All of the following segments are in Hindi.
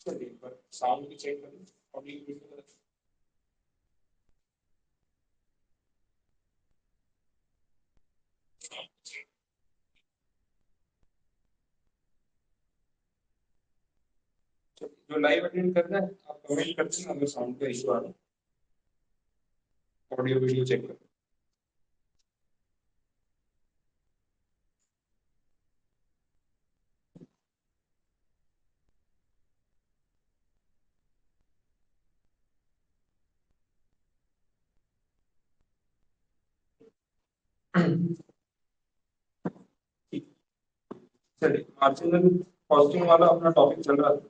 चलिए एक बार साउंड भी चेक करें। ऑडियो वीडियो जो लाइव अटेंड कर रहा है आप कमेंट करते हैं अगर साउंड का इशू आ रहा है ऑडियो वीडियो चेक करें। ठीक। चलिए मार्जिनल कॉस्टिंग वाला अपना टॉपिक चल रहा था।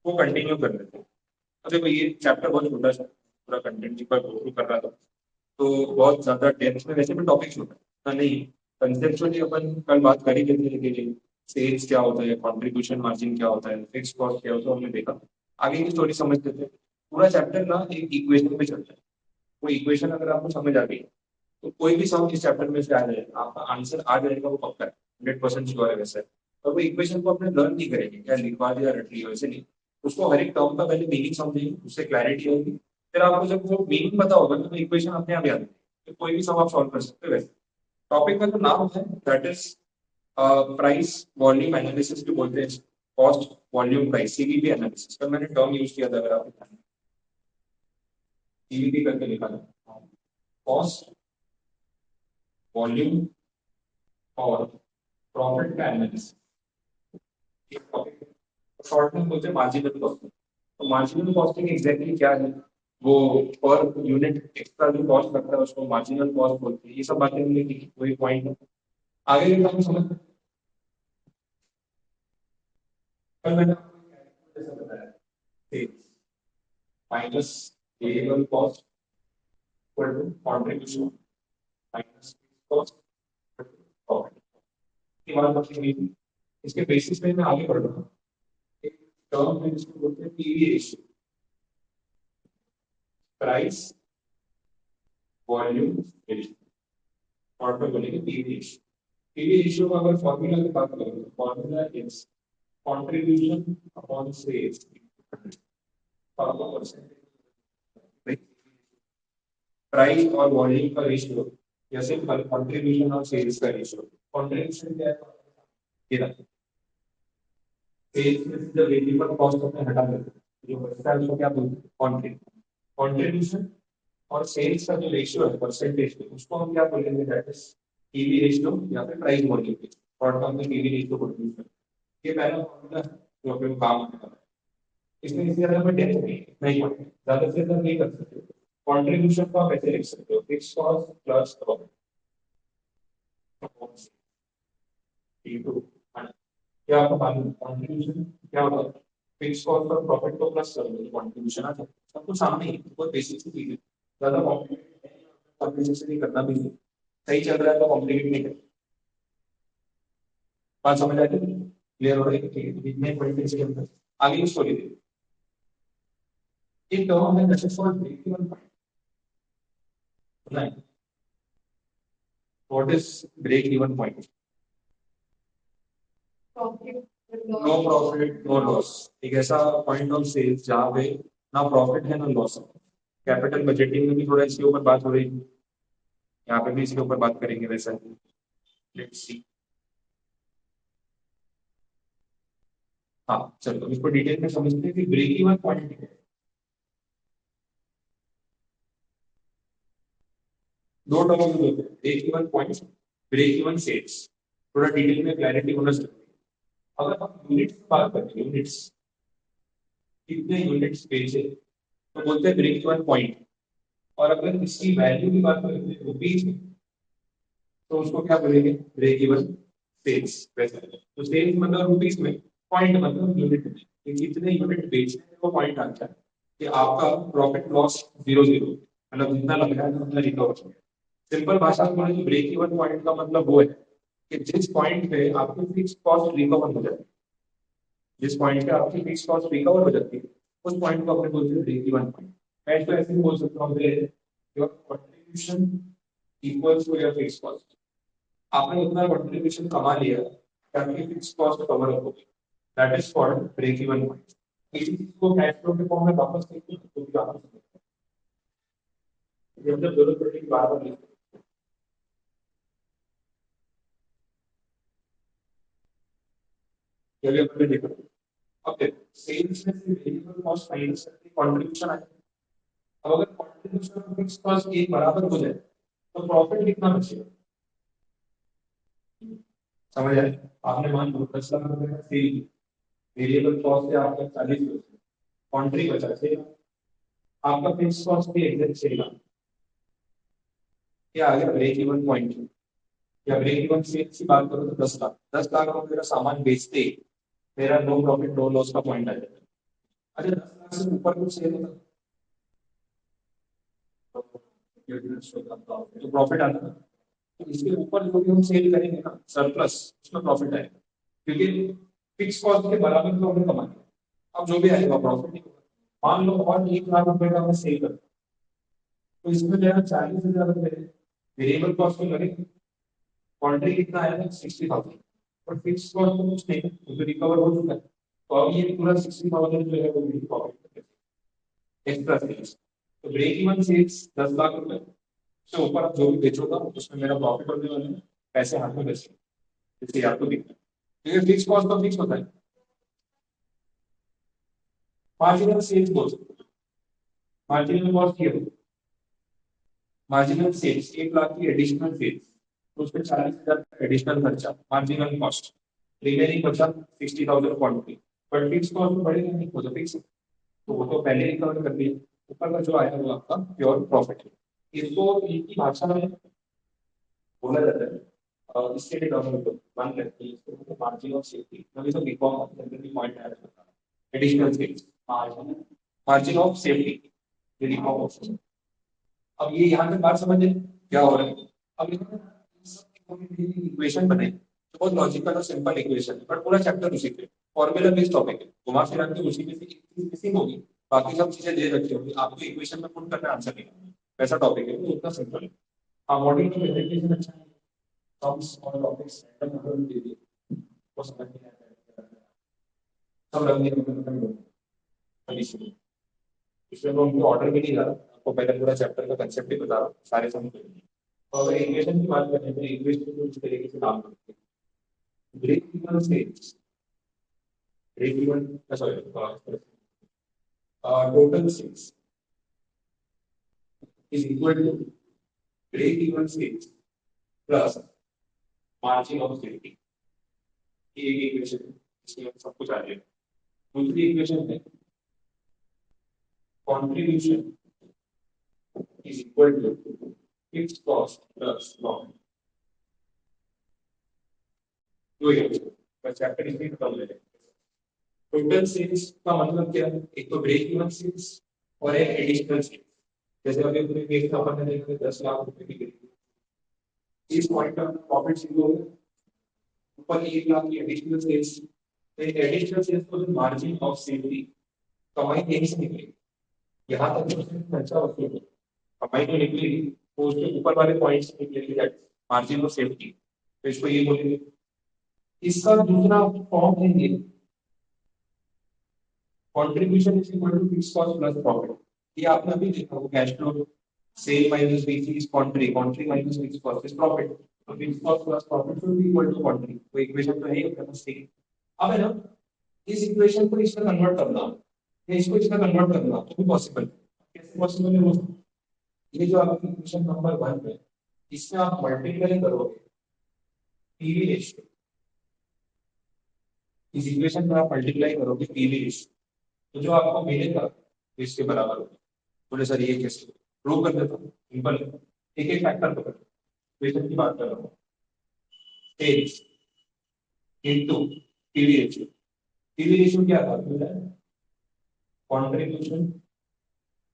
वो कंटिन्यू कर लेते हैं। तो देखो ये चैप्टर बहुत छोटा सा पूरा कंटेंट एक बार गो थ्रू कर रहा था तो बहुत ज्यादा डेप्थ में वैसे भी टॉपिक छोटा था नहीं। कंसेप्चुअली अपन कल बात कर ही लेते हैं कि सेल्स क्या होता है, कंट्रीब्यूशन मार्जिन क्या होता है, फिक्स कॉस्ट क्या होता है, हमने देखा। आगे की स्टोरी समझ लेते हैं। पूरा चैप्टर ना एक इक्वेशन पे चलता है। वो इक्वेशन अगर आपको समझ आ गई तो कोई भी सम इस चैप्टर में से आ जाएगा, आपका आंसर आ जाएगा, वो पक्का है, 100% श्योर है वैसे। और वो इक्वेशन को अपने लर्न नहीं करेंगे क्या लिखवा दिया रट लिया वैसे नहीं। उसको हर एक टर्म का पहले मीनिंग समझेंगे, उससे क्लैरिटी होगी। फिर आपको जब वो मीनिंग पता होगा तो इक्वेशन अपने आप याद आएगी, तो कोई भी सम आप सॉल्व कर सकते हो वैसे। टॉपिक का जो नाम है that is price volume analysis भी बोलते हैं। Cost volume price CVP analysis का मैंने टर्म यूज किया था, अगर आपको सीवीपी करके लिखा था। कॉस्ट वॉल्यूम और प्रॉफिट का एनालिसिस, शॉर्ट में बोलते हैं मार्जिनल कॉस्टिंग। तो मार्जिनल कॉस्टिंग एग्जैक्टली क्या है, वो पर यूनिट एक्स्ट्रा जो कॉस्ट लगता है उसको मार्जिनल कॉस्ट बोलते हैं। ये सब बातें हमने की, वही पॉइंट है। आगे भी हम समझ, कल मैंने आपको जैसा बताया minus variable cost equal to contribution minus cost profit की बात होती है। इसके बेसिस पे मैं आगे बढ़ रहा हूँ। एक टर्म है जिसको बोलते हैं PV ratio, price volume ratio, short में बोलेंगे पीवी रेशियो। पीवी रेशियो का अगर फॉर्मूला की बात करें तो formula is contribution upon sales price और वॉल्यूम का रेशियो या सिंपल कंट्रीब्यूशन और सेल्स का रेशियो। कंट्रीब्यूशन क्या है, ये रहा। सेल्स में से जब वेरिएबल कॉस्ट अपने हटा देते हैं जो बचता है उसको क्या बोलते हैं, कंट्रीब्यूशन। कंट्रीब्यूशन और सेल्स का जो रेशियो है परसेंटेज पे उसको हम क्या बोलेंगे, दैट इज पीवी रेशियो या फिर प्राइस वॉल्यूम। शॉर्ट टर्म में पीवी रेशियो को यूज करते हैं। ये पहला फॉर्मूला है जो अपने को काम आने वाला है। इसमें इससे ज्यादा कोई डेप्थ नहीं पड़ती, ज्यादा से ज्यादा नहीं कर सकते। कंट्रीब्यूशन को आप ऐसे लिख सकते हो, फिक्स कॉस्ट प्लस प्रॉफिट। क्या आपको मालूम कंट्रीब्यूशन क्या होता है, फिक्स कॉस्ट और प्रॉफिट को प्लस कर दो कंट्रीब्यूशन आ जाए। सब कुछ सामने ही है, बहुत बेसिक सी चीज है, ज्यादा कॉम्प्लिकेटेड नहीं करना भी नहीं। सही चल रहा है तो कॉम्प्लिकेट नहीं करना। बात समझ आ रही है, क्लियर हो रही है, ठीक है। तो इतने बड़े पेज के अंदर आगे की स्टोरी देखिए। एक टर्म है that is called break even point. What is break even point? No profit no loss, एक ऐसा पॉइंट ऑफ सेल्स जहाँ पे ना प्रॉफिट है ना लॉस है। कैपिटल बजटिंग में भी थोड़ा इसके ऊपर बात हो रही है, यहाँ पे भी इसके ऊपर बात करेंगे वैसा। Let's see. हाँ चलो इसको डिटेल में समझते हैं कि ब्रेक इवन पॉइंट है। दो टर्म यूज होते हैं, break even point, break even sales. थोड़ा डिटेल में क्लैरिटी होना चाहिए। अगर हम यूनिट्स की बात करें, यूनिट्स कितने यूनिट्स बेचे तो बोलते हैं ब्रेक इवन पॉइंट। और अगर इसकी वैल्यू की बात करें रुपीज में तो उसको क्या बोलेंगे, ब्रेक इवन सेल्स। वैसे तो सेल्स मतलब रुपीज में, पॉइंट मतलब यूनिट में, कि कितने यूनिट बेचने में वो पॉइंट आता है कि आपका प्रॉफिट लॉस जीरो जीरो, मतलब जितना लग रहा है उतना रिकवर हो गया। सिंपल भाषा में बोले तो ब्रेक इवन पॉइंट का मतलब वो है कि जिस पॉइंट पे आपकी फिक्स कॉस्ट रिकवर हो जाती है, जिस पॉइंट पे आपकी फिक्स कॉस्ट रिकवर हो जाती है उस पॉइंट को अपने बोलते हैं ब्रेक इवन पॉइंट। मैं इसको ऐसे भी बोल सकता हूँ contribution equals to your fix cost. आपने उतना कंट्रीब्यूशन कमा लिया ताकि फिक्स कॉस्ट कवर हो, that is called break even point. इसी चीज को कैश फ्लो के फॉर्म में वापस लिखते हैं तो भी आप जब जब जरूरत पड़ेगी बार बार लिखते हैं। ये भी अपने देखो। अब देखो सेल्स में से वेरिएबल कॉस्ट माइनस करके कंट्रीब्यूशन आएगा। अब अगर कंट्रीब्यूशन और फिक्स कॉस्ट एक बराबर हो जाए तो प्रॉफिट कितना बचेगा? समझ आए? आपने मान लो 10 लाख रुपए का सेल, वेरिएबल कॉस्ट है आपका 40, कंट्री बचा 6, आपका फिक्स कॉस्ट भी एग्जैक्ट 6 लाख। क्या आ गया ब्रेक इवन पॉइंट? या ब्रेक इवन सेल्स की बात करो तो 10 लाख, 10 लाख का मेरा सामान बेचते ही मेरा नो प्रॉफिट नो लॉस का पॉइंट आ जाता है। अच्छा 10 लाख से ऊपर कुछ सेल होता तो प्रॉफिट आता है। तो इसके ऊपर जो भी हम सेल करेंगे ना सरप्लस, उसमें प्रॉफिट आएगा, क्योंकि फिक्स कॉस्ट के बराबर तो हमने कमाया। अब जो भी आएगा प्रॉफिट ही होगा। मान लो और 1 लाख रुपए का मैं सेल करता हूं, तो इसमें मेरा 40,000 रुपए वेरिएबल कॉस्ट में लगेगा। क्वांटिटी कितना आएगा 60,000, और फिक्स कॉस्ट तो कुछ नहीं, वो तो रिकवर हो चुका है। तो अब ये पूरा 60,000 जो है वो मेरी प्रॉफिट एक्स्ट्रा सेल्स। तो ब्रेक इवन सेल्स 10 लाख रुपए से ऊपर आप जो भी बेचोगा उसमें मेरा प्रॉफिट होने वाला है, पैसे हाथ में बचे, इसलिए आपको दिखता है। क्योंकि फिक्स कॉस्ट तो फिक्स होता है। मार्जिनल सेल्स बोल सकते हैं। मार्जिनल कॉस्ट ये होता है, मार्जिनल सेल्स 1 लाख की एडिशनल सेल्स, तो उसमें 40,000 का एडिशनल खर्चा मार्जिनल कॉस्ट, रिमेनिंग बचा 60,000 क्वांटिटी। बट फिक्स कॉस्ट तो बढ़ेगा नहीं, वो तो फिक्स है, तो वो तो पहले ही कवर कर लिया। ऊपर का जो आया वो आपका प्योर प्रॉफिट है। इसको इनकी भाषा में बोला जाता है, इसके लिए डॉक्टर मान लेते हैं इसको मार्जिन ऑफ सेफ्टी, तभी तो बीकॉम के अंदर भी पॉइंट आया था additional sales margin, margin of safety, ये बीकॉम ऑप्शन। अब ये यहाँ पे बात समझ क्या हो रहा है। अब इक्वेशन बनाई तो बहुत लॉजिकल और सिंपल इक्वेशन है, बट पूरा चैप्टर उसी पे फॉर्मूला बेस्ड टॉपिक है, घुमा फिरा के उसी में से एक चीज मिसिंग होगी, बाकी सब चीजें दे रखी होगी, आपको इक्वेशन में पुट करना आंसर नहीं, वैसा टॉपिक है तो उतना सिंपल है। हाँ मॉडल की प्रेजेंटेशन अच्छा है, टॉपिक्स और टॉपिक्स रैंडम नंबर दे दिए, वो समझ नहीं आता है, सब रंग में अभी शुरू, इसमें मैं उनको ऑर्डर भी नहीं जा रहा, आपको पहले पूरा चैप्टर का कंसेप्ट ही बता रहा हूँ, सारे समझ लेंगे। और अगर इक्वेशन की बात करें तो इक्वेशन को इस तरीके से नाम करते हैं, break even sales, break even sorry total sales is equal to break even sales plus margin of safety. ये एक इक्वेशन है, इसमें सब कुछ आ जाएगा। दूसरी इक्वेशन है contribution is equal to fixed cost plus profit. दो इक्वेशन बस, चैप्टर इसमें खत्म हो जाएगा। टोटल सेल्स का मतलब क्या है? एक तो ब्रेक इवन सेल्स और एक एडिशनल सेल्स। जैसे अभी पूरे केस का अपन ने देखा 10 लाख रुपए की खरीदी, इस पॉइंट का प्रॉफिट जीरो है, ऊपर 1 लाख की एडिशनल सेल्स, तो एडिशनल सेल्स को मार्जिन ऑफ सेफ्टी, कमाई यहीं से निकलेगी, यहाँ तक जो उसने खर्चा वसूल किया कमाई तो निकलेगी, तो उसके ऊपर वाले पॉइंट से निकलेगी दैट मार्जिन ऑफ सेफ्टी, तो इसको ये बोलेंगे। इसका दूसरा फॉर्म है ये contribution is equal to fixed cost plus profit. ये आपने अभी देखा वो cash flow, sale minus BC is contri, contri minus fixed cost is profit, तो fixed cost plus profit should be equal to contri, वो इक्वेशन तो है ही अपने पास ठीक है। अब है ना, इस इक्वेशन को इसमें कन्वर्ट करना या इसको इसमें कन्वर्ट करना तो भी पॉसिबल है। कैसे पॉसिबल है वो, ये जो आपकी इक्वेशन नंबर 1 है इसमें आप मल्टीप्लाई करोगे पीवी रेशियो, इस इक्वेशन में आप मल्टीप्लाई करोगे पीवी रेशियो, तो जो आपको मिलेगा वो इसके बराबर होगा। बोले सर ये कैसे, प्रूव कर देता हूँ, सिंपल है। एक एक फैक्टर पकड़, इक्वेशन की बात कर रहा हूँ, sales into PV ratio. PV ratio क्या था, कंट्रीब्यूशन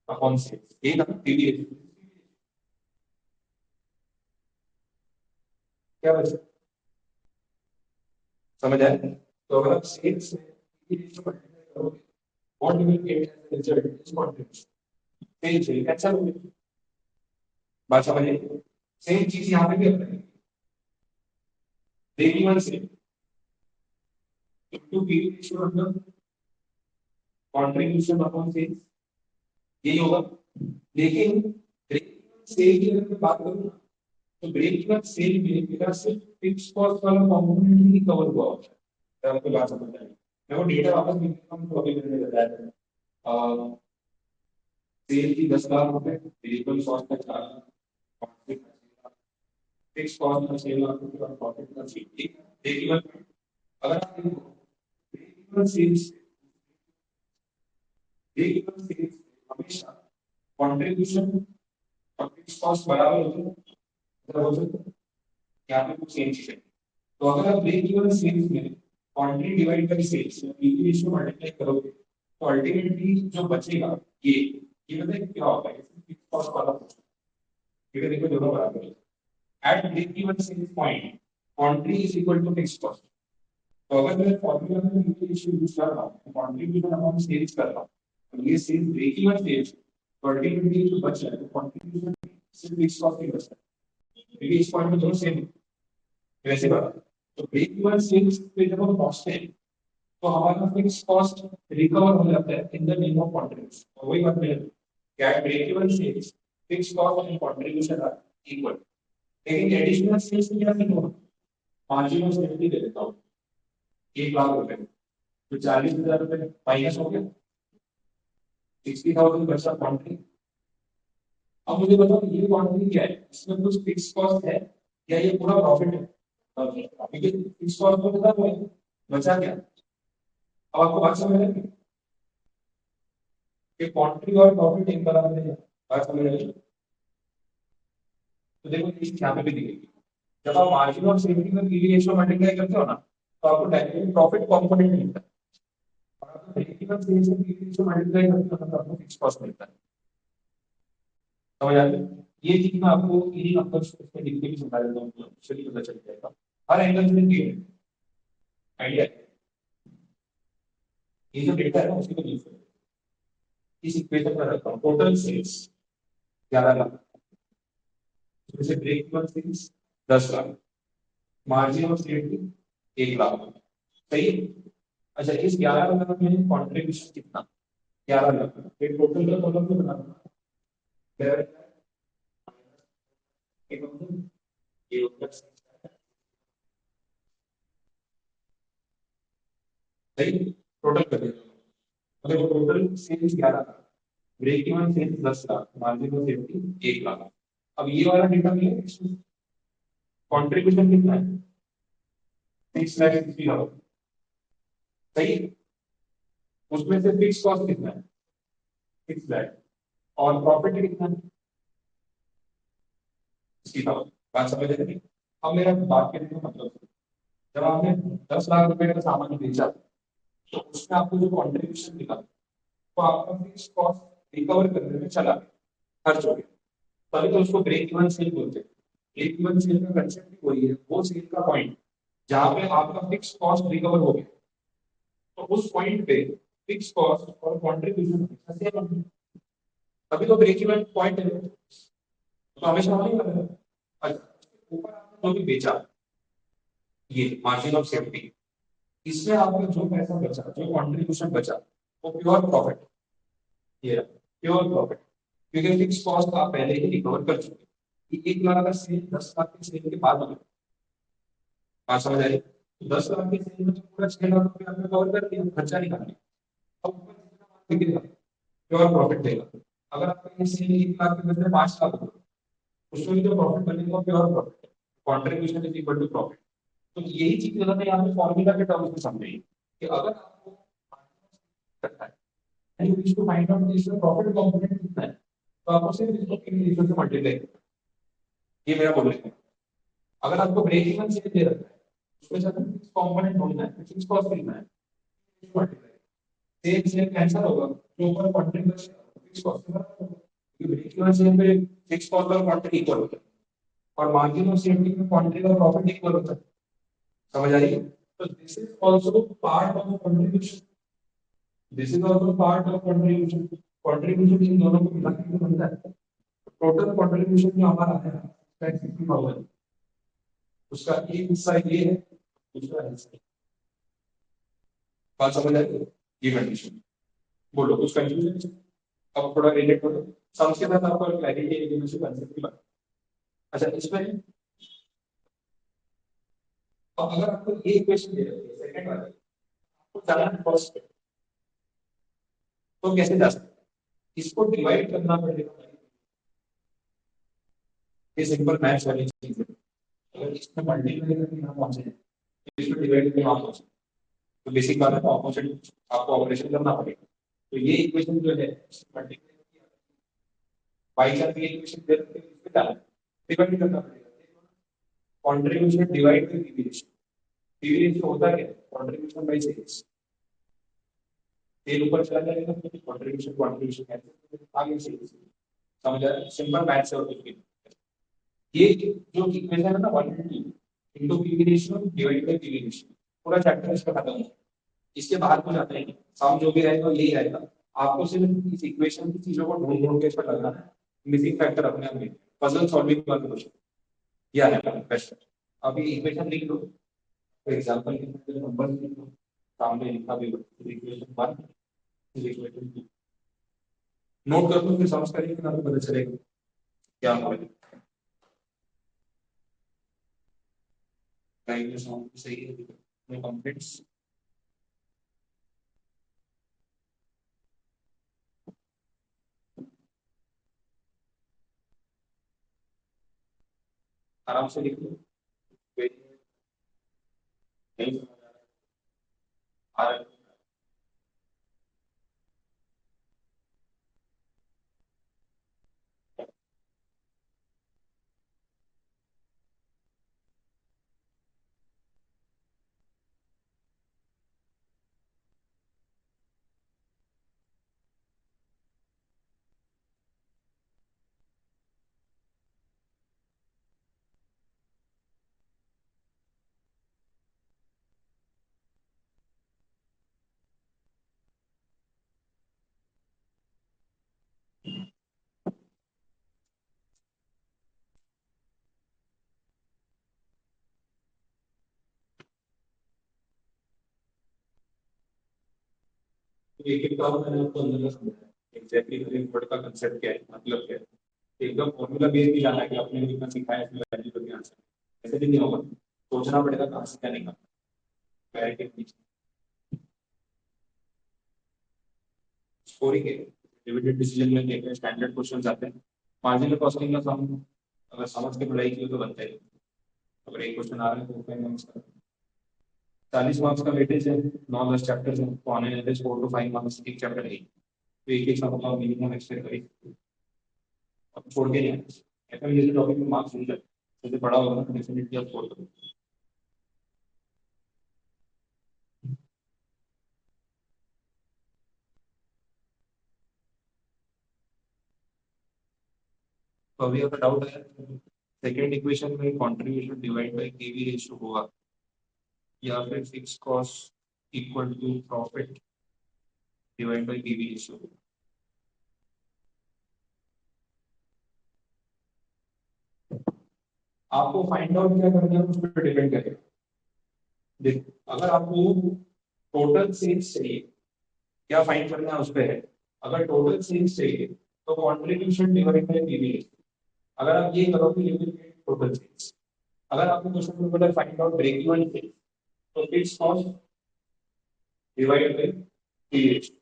अपॉन सेल्स, ये ना पीवी रेशियो, क्या बचा, समझ आए? तो अगर आप सेल्स में पीवी रेशियो मल्टीप्लाई करोगे, what you will get as a result is contribution, sales cancel हो गया, बात समझिए, सेम चीज यहाँ पे भी apply, break even same to PV ratio मतलब कंट्रीब्यूशन अपॉन सेल्स, यही होगा। लेकिन ब्रेक इवन सेल की अगर मैं बात करूँ ना, तो ब्रेक इवन सेल में मेरा सिर्फ फिक्स कॉस्ट वाला कंपोनेंट ही कवर हुआ होता है। आपको बात समझ आई? मैं वो डेटा वापस भी देता हूँ, तो अभी मैंने बताया था सेल की 10 लाख रुपए, वेरिएबल कॉस्ट का 4 लाख, फिक्स कॉस्ट का 6 लाख रुपए और प्रॉफिट का 6। ब्रेक इवन, अगर आप देखो break even sales, break even sales हमेशा कंट्रीब्यूशन और फिक्स कॉस्ट बराबर होते हैं, मतलब हो सकता है यहाँ पे कुछ सेम चीज है। तो अगर आप ब्रेक इवन सेल्स में quantity divide by sales PV ratio multiply करोगे, तो अल्टीमेटली जो बचेगा ये पता है क्या होगा, फिक्स कॉस्ट वाला, क्योंकि देखो दोनों बराबर है। At break even sales point quantity is equal to fix cost. तो अगर मैं फॉर्मूला में पीवी रेशियो यूज कर रहा हूं, कंट्रीब्यूशन अपॉन सेल्स कर रहा हूं, तो ये सेल्स ब्रेक इवन सेल्स, तो अल्टीमेटली जो बच रहा है कंट्रीब्यूशन सिर्फ फिक्स कॉस्ट ही बचता है, क्योंकि इस पॉइंट में दोनों सेम है। वैसे बात, तो ब्रेक इवन सेल्स पे जब हम पहुंचते हैं, तो हमारा फिक्स कॉस्ट रिकवर हो जाता है in the name of contribution. और वही बात है, क्या break even sales, fix cost and contribution are equal. लेकिन एडिशनल सेल्स में क्या नहीं होगा, मार्जिन ऑफ सेफ्टी दे देता हूँ 1 लाख रुपए, तो 40,000 रुपए माइनस हो गया, 60,000 बचा क्वांटिटी। अब मुझे बताओ ये क्वांटिटी क्या है, इसमें कुछ फिक्स कॉस्ट है या ये पूरा प्रॉफिट है? फिक्स कॉस्ट तो खत्म हो गया, बचा क्या? अब आपको बात समझ में आई कि क्वांटिटी और प्रॉफिट एक बराबर है? बात समझ आई? तो देखो इस यहाँ पे भी दिखेगी, जब आप मार्जिन ऑफ सेफ्टी में पीवी रेशियो मल्टीप्लाई करते हो ना, तो आपको डायरेक्टली प्रॉफिट कंपोनेंट मिलता है। और आप ब्रेक इवन सेल्स से पीवी रेशियो मल्टीप्लाई करते हो तो आपको फिक्स कॉस्ट मिलता है। समझ आ गया? ये चीज मैं आपको इन्हीं नंबर्स पे लिख के भी समझा देता हूँ, तो चलिए पता चल जाएगा हर एंगल से ये आइडिया। ये जो डेटा है ना उसी को यूज करें, इस इक्वेशन में रखता हूँ टोटल सेल्स 11 लाख, जैसे break even sales 10 lakh, margin of safety 1 lakh, सही है? अच्छा, इस 11 लाख में कॉन्ट्रीब्यूशन कितना? 11 लाख, फिर टोटल का कॉलम को बनाना ये उत्तर सही, टोटल कर देना। मतलब total sales 11 lakh, break even sales 10 lakh, margin of safety 1 lakh. अब ये वाला डेटा मिलेगा, इसमें कॉन्ट्रीब्यूशन कितना है? 6,60,000, सही है? उसमें से फिक्स कॉस्ट कितना है? 6 लाख, और प्रॉफिट कितना है? 60,000। बात समझ आ रही है? अब मेरा बात करने का मतलब, जब आपने 10 लाख रुपए का सामान बेचा, तो उसमें आपको जो कॉन्ट्रीब्यूशन मिला, तो आपका फिक्स कॉस्ट रिकवर करने में चला गया, खर्च हो गया, तभी तो उसको ब्रेक इवन सेल बोलते हैं। ब्रेक इवन सेल का कंसेप्ट ही वही है, वो सेल का पॉइंट जहां पे आपका फिक्स कॉस्ट रिकवर हो गया, तो उस पॉइंट पे फिक्स कॉस्ट और कॉन्ट्रीब्यूशन हमेशा सेम होगी, तभी तो ब्रेक इवन पॉइंट है, तो हमेशा वही रहेगा। अच्छा, ऊपर आपने जो भी बेचा, ये मार्जिन ऑफ सेफ्टी, इसमें आपका जो पैसा बचा, जो कंट्रीब्यूशन बचा, वो प्योर प्रॉफिट, ये प्योर प्रॉफिट, क्योंकि फिक्स कॉस्ट आप पहले ही रिकवर कर चुके हैं। 1 लाख का सेल 10 लाख के सेल के बाद होगा। बात समझ आ रही है? तो 10 लाख के सेल में तो पूरा 6 लाख रुपए आपने कवर कर दिया, खर्चा नहीं करना। अब ऊपर जितना माल बिकेगा प्योर प्रॉफिट देगा। अगर आपका ये सेल 1 लाख के बदले 5 लाख होगा, उसमें भी तो प्रॉफिट बनेगा, pure profit, contribution is equal to profit. तो यही चीज मैंने यहाँ पे फॉर्मूला के टर्म्स में समझी कि अगर आपको करता है and you wish to find out इसमें प्रॉफिट कंपोनेंट कितना है, तो आपको सिर्फ इसको पीवी रेशियो से मल्टीप्लाई करना है। ये मेरा बोलने का, अगर आपको ब्रेक इवन सेल दे रखा है, उसमें से फिक्स कंपोनेंट ढूंढना है, फिक्स कॉस्ट लिखना है, मल्टीप्लाई, सेल सेल कैंसिल होगा, जो ऊपर कंट्रीब्यूशन फिक्स कॉस्ट के बराबर होगा, क्योंकि ब्रेक इवन सेल पे फिक्स कॉस्ट और क्वांटिटी इक्वल होता है, और मार्जिन ऑफ सेफ्टी में क्वांटिटी और प्रॉफिट इक्वल होता है। समझ आ रही है? तो this is also part of contribution, this is also part of contribution. Contribution in दोनों को मिला के बनता है। टोटल कंट्रीब्यूशन जो हमारा है 60,000, उसका एक हिस्सा ये है, दूसरा हिस्सा बात समझ आई? ये कंडीशन बोलो, कुछ कंफ्यूजन? अब थोड़ा रिलेट करो सम्स के साथ, आपको क्लैरिटी है कि कंसेप्ट की बात। अच्छा, इसमें अब अगर आपको ये इक्वेशन दे रहे हैं सेकंड वाले, आपको जाना है फर्स्ट, तो कैसे जा सकते हैं? इसको डिवाइड करना पड़ेगा। ये सिंपल मैथ्स वाली चीज है। अगर इसमें मल्टीप्लाई करके यहाँ पहुंचे तो इसमें डिवाइड करके वहां पहुंचे, तो बेसिक बात है, तो ऑपोजिट आपको ऑपरेशन करना पड़ेगा। तो ये इक्वेशन जो है मल्टीप्लाई बाई चांस ये इक्वेशन दे रखे हैं, इसमें डालना डिवाइड करना पड़ेगा। Contribution divide by PV ratio. PV ratio होता है क्या? Contribution by sales. सेल ऊपर चला जाएगा तो कंट्रीब्यूशन कंट्रीब्यूशन कैसे आगे सेल्स। समझ आया? सिंपल मैथ्स है और कुछ नहीं। ये जो इक्वेशन है ना 1 और 2 into PV ratio divide by PV ratio, पूरा चैप्टर इसका खत्म हो। इसके बाहर को जाता है सम जो भी रहेगा यही आएगा। आपको सिर्फ इस इक्वेशन की चीजों को ढूंढ ढूंढ के इस पर लगाना है। मिसिंग फैक्टर अपने आप में पजल सॉल्विंग वाला क्वेश्चन यह है बेस्ट। अभी इक्वेशन लिख लो, फॉर एग्जांपल नंबर लिख लो, सामने लिखा भी इक्वेशन 1 इक्वेशन 2 नोट कर लो, फिर समझ करेंगे ना, आपको पता चलेगा क्या होगा। टाइम साउंड सही है, नो कंप्लीट्स। आराम से लिख लो, कोई नहीं समझ आ रहा है। तो एक एक काम मैंने आपको अंदर का समझाया एग्जैक्टली वर्ड का कंसेप्ट क्या है, मतलब क्या है। एकदम फॉर्मूला बेस भी जाना है कि आपने जितना सिखाया है वैल्यू करके आंसर ऐसे भी नहीं होगा। सोचना पड़ेगा कहाँ से क्या निकालना, क्लैरिटी स्कोरिंग है। डिविडेंड डिसीजन में देखते हैं स्टैंडर्ड क्वेश्चन आते हैं। मार्जिनल कॉस्टिंग का सम अगर समझ के पढ़ाई की हो तो बनता है। अगर एक क्वेश्चन आ रहा है तो 5 मार्क्स का, 40 मार्क्स का वेटेज है, 9-10 चैप्टर है तो आने वाले 4 to 5 मार्क्स एक चैप्टर है, तो एक एक सवाल मिनिमम एक्सपेक्ट करें। अब छोड़ के नहीं आना ऐसा भी, जैसे टॉपिक में मार्क्स नहीं लगते, जैसे बड़ा होगा ना डेफिनेटली आप छोड़ दो। तो अभी अगर डाउट है, सेकेंड इक्वेशन में contribution divide by KV ratio होगा या फिर fix cost equal to profit divide by PV ratio. आपको फाइंड आउट क्या करना है उस पर डिपेंड करेगा। देखो, अगर आपको टोटल सेल्स चाहिए, क्या फाइंड करना है उस पर है। अगर टोटल सेल्स चाहिए तो contribution divide by PV ratio. अगर आप ये करोगे you will get total sales. अगर आपको क्वेश्चन में बोला find out break even sales, तो fix cost divide by PV ratio.